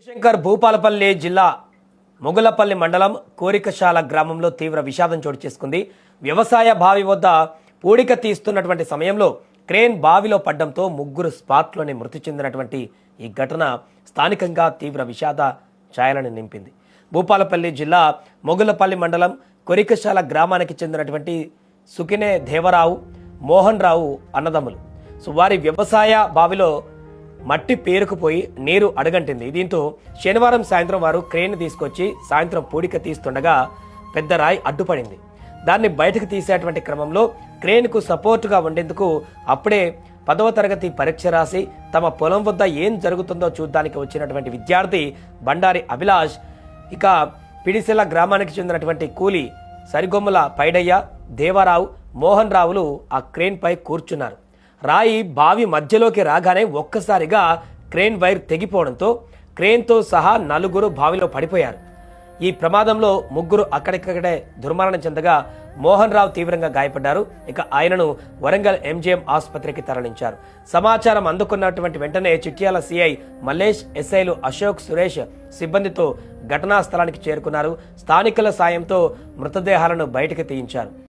జయశంకర్ భూపాలపల్లి జిల్లా మొగులపల్లి మండలం కోరికశాల గ్రామంలో తీవ్ర విషాదం చోటు చేసుకుంది. వ్యవసాయ బావి వద్ద పూడిక తీస్తున్నటువంటి సమయంలో క్రేన్ బావిలో పడ్డంతో ముగ్గురు స్పాట్లోనే మృతి చెందినటువంటి ఈ ఘటన స్థానికంగా తీవ్ర విషాద ఛాయలను నింపింది. భూపాలపల్లి జిల్లా మొగులపల్లి మండలం కోరికశాల గ్రామానికి చెందినటువంటి సుకినే దేవరావు, మోహన్ రావు అన్నదమ్ములు. వారి వ్యవసాయ బావిలో మట్టి పేరుకుపోయి నీరు అడగంటింది. దీంతో శనివారం సాయంత్రం వారు క్రేన్ తీసుకొచ్చి సాయంత్రం పూడిక తీస్తుండగా పెద్ద రాయి అడ్డుపడింది. దాన్ని బయటకు తీసేటువంటి క్రమంలో క్రేన్కు సపోర్టుగా ఉండేందుకు అప్పుడే 10వ తరగతి పరీక్ష రాసి తమ పొలం వద్ద ఏం జరుగుతుందో చూడ్డానికి వచ్చినటువంటి విద్యార్థి బండారి అభిలాష్, ఇక పిడిసెల గ్రామానికి చెందినటువంటి కూలి సరిగొమ్మల పైడయ్య, దేవరావు, మోహన్ రావులు ఆ క్రేన్ పై కూర్చున్నారు. రాయి బావి మధ్యలోకి రాగానే ఒక్కసారిగా క్రేన్ వైర్ తెగిపోవడంతో క్రేన్తో సహా 4 బావిలో పడిపోయారు. ఈ ప్రమాదంలో 3 అక్కడికక్కడే దుర్మరణం చెందగా మోహన్ రావు తీవ్రంగా గాయపడ్డారు. ఇక ఆయనను వరంగల్ ఎంజీఎం ఆసుపత్రికి తరలించారు. సమాచారం అందుకున్నటువంటి వెంటనే చిట్యాల సిఐ మల్లేష్, ఎస్ఐలు అశోక్, సురేష్ సిబ్బందితో ఘటనా స్థలానికి చేరుకున్నారు. స్థానికుల సాయంతో మృతదేహాలను బయటకు తీయించారు.